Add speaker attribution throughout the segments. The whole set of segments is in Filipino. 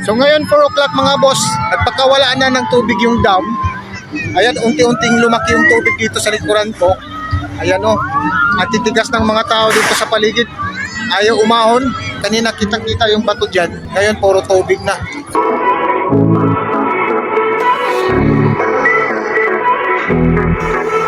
Speaker 1: So ngayon 4 o'clock mga boss, nagpakawalaan na ng tubig yung dam. Ayan, unti-unting lumaki yung tubig dito sa likuran ko. Ayan o, at titigas ng mga tao dito sa paligid. Ayaw umahon. Kanina kitang-kita yung bato dyan. Ngayon puro tubig na.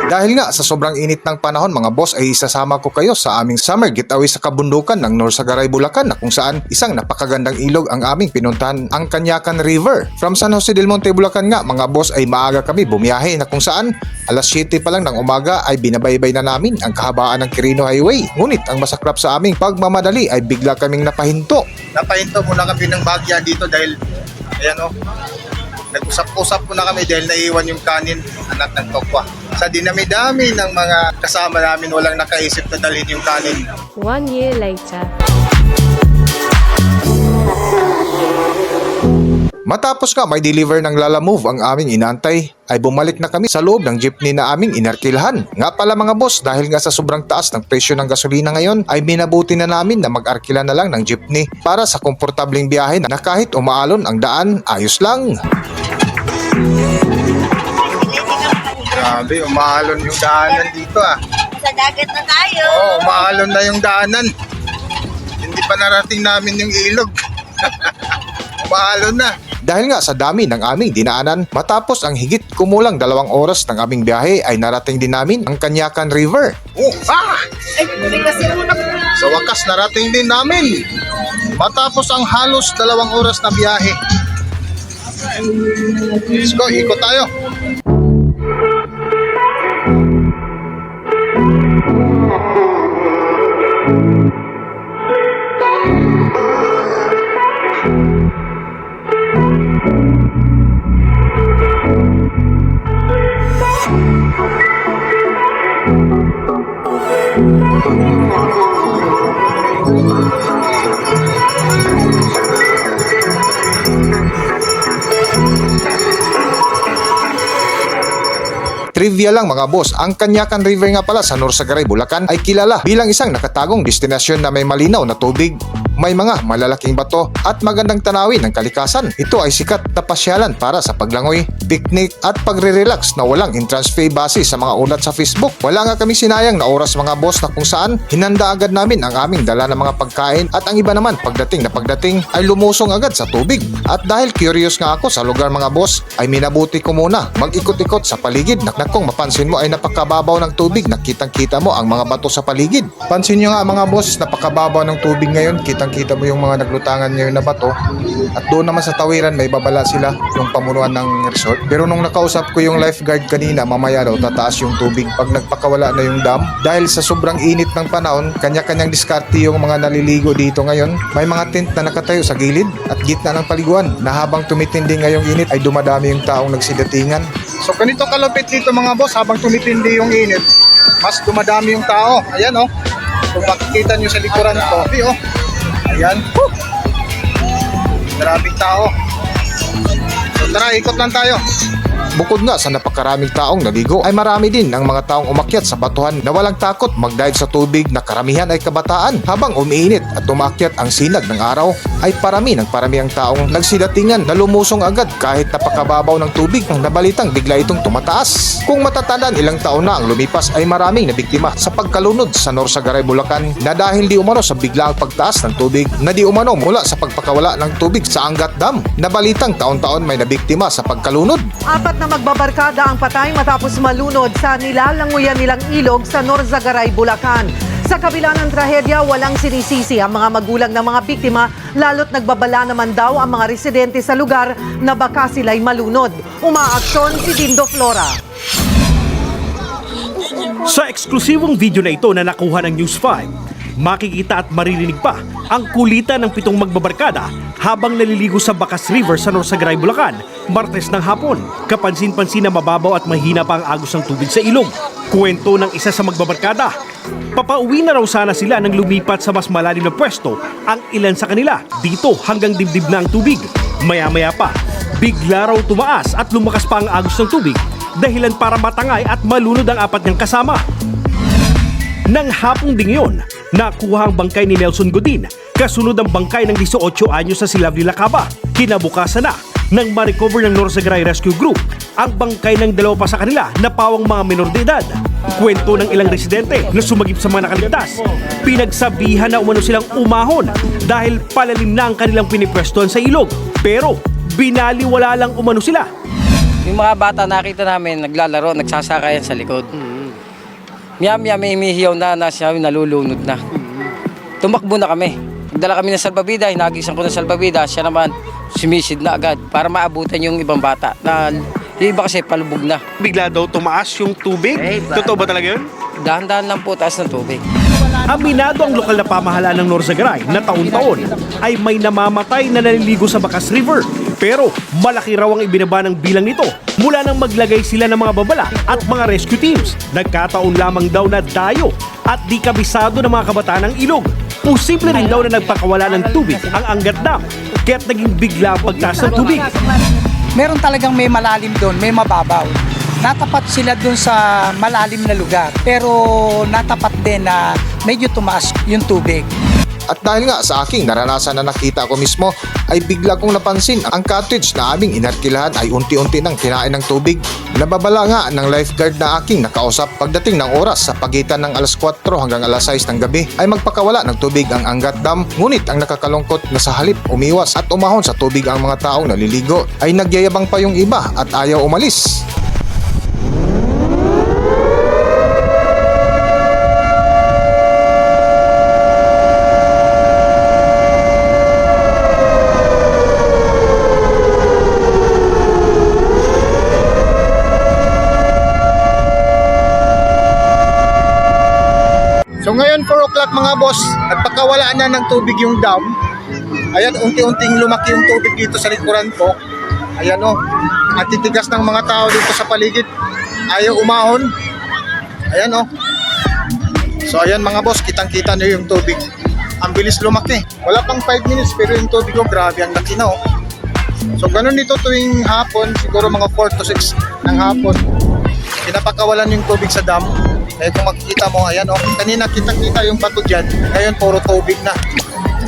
Speaker 1: Dahil nga sa sobrang init ng panahon mga boss ay isasama ko kayo sa aming summer getaway sa kabundukan ng Norsagaray, Bulacan na kung saan isang napakagandang ilog ang aming pinuntahan, ang Canyacan River. From San Jose del Monte, Bulacan nga mga boss ay maaga kami bumiyahe na kung saan alas 7 pa lang ng umaga ay binabaybay na namin ang kahabaan ng Quirino Highway. Ngunit ang masaklap sa aming pagmamadali ay bigla kaming napahinto. Napahinto muna kami ng bagya dito dahil ayan o, nag-usap-usap po na kami dahil naiwan yung kanin anak ng tokwa. Sa dinami-dami ng mga kasama namin, walang nakaisip na dalhin yung kanin.
Speaker 2: 1 year later.
Speaker 1: Matapos nga may deliver ng Lala Move ang aming inantay, ay bumalik na kami sa loob ng jeepney na aming inarkilhan. Nga pala mga boss, dahil nga sa sobrang taas ng presyo ng gasolina ngayon, ay minabuti na namin na mag-arkila na lang ng jeepney para sa komportableng biyahe na kahit umaalon ang daan, ayos lang. Grabe, umaalon yung daanan dito ah.
Speaker 3: Sa dagat na tayo.
Speaker 1: Oo, umaalon na yung daanan. Hindi pa narating namin yung ilog. Umaalon na. Dahil nga sa dami ng aming dinaanan, matapos ang higit kumulang 2 oras ng aming biyahe ay narating din namin ang Canyacan River. Sa wakas narating din namin. Matapos ang halos 2 oras na biyahe. Let's go, ikot tayo. Trivia lang mga boss, ang Canyacan River nga pala sa Norsagaray, Bulacan ay kilala bilang isang nakatagong destinasyon na may malinaw na tubig, may mga malalaking bato at magandang tanawin ng kalikasan. Ito ay sikat na pasyalan para sa paglangoy, picnic at pagre-relax na walang entrance fee base sa mga ulat sa Facebook. Wala nga kami sinayang na oras mga boss na kung saan hinanda agad namin ang aming dala ng mga pagkain at ang iba naman pagdating ay lumusong agad sa tubig. At dahil curious nga ako sa lugar mga boss ay minabuti ko muna mag-ikot-ikot sa paligid. Kung mapansin mo ay napakababaw ng tubig, nakitang-kita mo ang mga bato sa paligid. Pansin nyo nga mga boss, napakababaw ng tubig ngayon, kitang-kita mo yung mga naglutangan ngayon na bato. At doon naman sa tawiran may babala sila yung pamunuan ng resort. Pero nung nakausap ko yung lifeguard kanina, mamaya daw tataas yung tubig pag nagpakawala na yung dam. Dahil sa sobrang init ng panahon, kanya-kanyang diskarte yung mga naliligo dito ngayon. May mga tent na nakatayo sa gilid at gitna ng paliguan na habang tumitindi ngayong init ay dumadami yung taong nagsidatingan. So ganito kalupit dito mga boss, habang tumitindi yung init, mas dumadami yung tao. Ayan oh. Kung makikita nyo sa likuran ko, oh. Ayan. Maraming tao. So tara, ikot lang tayo. Bukod nga sa napakaraming taong naligo, ay marami din ang mga taong umakyat sa batuhan na walang takot mag-dive sa tubig na karamihan ay kabataan. Habang umiinit at umakyat ang sinag ng araw, ay parami ang taong nagsidatingan na lumusong agad kahit napakababaw ng tubig na balitang bigla itong tumataas. Kung matatandaan ilang taon na ang lumipas ay maraming nabiktima sa pagkalunod sa Norsagaray, Bulacan na dahil di umano sa biglaang pagtaas ng tubig na di umano mula sa pagpakawala ng tubig sa Angat Dam na balitang taon-taon may nabiktima sa pagkalunod.
Speaker 4: Apat na magbabarkada ang patay matapos malunod sa nilalanguyan nilang ilog sa Norsagaray, Bulacan. Sa kabila ng trahedya, walang sinisisi ang mga magulang ng mga biktima, lalo't nagbabala naman daw ang mga residente sa lugar na baka sila'y malunod. Umaaksyon si Dindo Flora.
Speaker 5: Sa eksklusibong video na ito na nakuha ng News 5, makikita at maririnig pa ang kulitan ng 7 magbabarkada habang naliligo sa Bacas River sa Norsagaray, Bulacan, Martes ng hapon. Kapansin-pansin na mababaw at mahina pa ang agos ng tubig sa ilog. Kwento ng isa sa magbabarkada, papauwi na raw sana sila nang lumipat sa mas malalim na pwesto ang ilan sa kanila. Dito hanggang dibdib na ang tubig. Maya-maya pa, bigla raw tumaas at lumakas pa ang agos ng tubig, dahilan para matangay at malunod ang 4 niyang kasama. Nang hapong ding yun, nakuha ang bangkay ni Nelson Godin Kasunod ang bangkay ng 18 anyos na si Lovely Lacaba. Kinabukasan na nang ma-recover ng Norzagaray Rescue Group ang bangkay ng dalawa pa sa kanila na pawang mga menor de edad. Kwento ng ilang residente na sumagip sa mga nakaligtas. Pinagsabihan na umano silang umahon dahil palalim na ang kanilang pinipwestuhan sa ilog. Pero binaliwala lang umano sila.
Speaker 2: Yung mga bata nakita namin naglalaro, nagsasakayan sa likod. Maya-maya may imihiyaw na siya, nalulunod na. Tumakbo na kami. Nagdala kami ng salbabida, hinagisan ko ng salbabida. Siya naman sumisid na agad para maabutan yung ibang bata. Na, yung iba kasi palubog na.
Speaker 5: Bigla daw tumaas yung tubig. Totoo ba talaga yun?
Speaker 2: Dahan-dahan lang po taas ng tubig.
Speaker 5: Aminado ang lokal na pamahalaan ng Norzagaray na taon-taon ay may namamatay na naliligo sa Bacas River. Pero malaki raw ang ibinaba ng bilang nito mula nang maglagay sila ng mga babala at mga rescue teams. Nagkataon lamang daw na dayo at di kabisado ng mga kabataan ng ilog. Posible rin daw na nagpakawala ng tubig ang Angat Dam kaya't naging bigla ang pagtaas ng tubig.
Speaker 3: Meron talagang may malalim doon, may mababaw. Natapat sila doon sa malalim na lugar, pero natapat din na medyo tumaas yung tubig.
Speaker 1: At dahil nga sa aking naranasan na nakita ko mismo, ay bigla kong napansin ang cottage na aming inarkilahan ay unti-unti nang kinain ng tubig. Nababala nga ng lifeguard na aking nakausap pagdating ng oras sa pagitan ng alas 4 hanggang alas 6 ng gabi ay magpakawala ng tubig ang Angat Dam. Ngunit ang nakakalungkot na sa halip umiwas at umahon sa tubig ang mga taong naliligo ay nagyayabang pa yung iba at ayaw umalis. So ngayon 4 o'clock mga boss, nagpakawalaan na ng tubig yung dam. Ayan, unti-unting lumaki yung tubig dito sa likuran ko. Ayan o, at titigas ng mga tao dito sa paligid. Ayaw umahon. Ayan o. So ayan mga boss, kitang-kita nyo yung tubig. Ang bilis lumaki. Wala pang 5 minutes pero yung tubig ko grabe ang laki na o. So ganun dito tuwing hapon, siguro mga 4 to 6 ng hapon. Pinapakawalan yung tubig sa dam. Eh kung makikita mo, ayan o, kanina kitang-kita yung bato dyan, ngayon puro tubig na.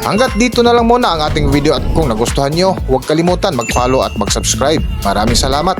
Speaker 1: Hanggat dito na lang muna ang ating video at kung nagustuhan nyo, huwag kalimutan mag-follow at mag-subscribe. Maraming salamat.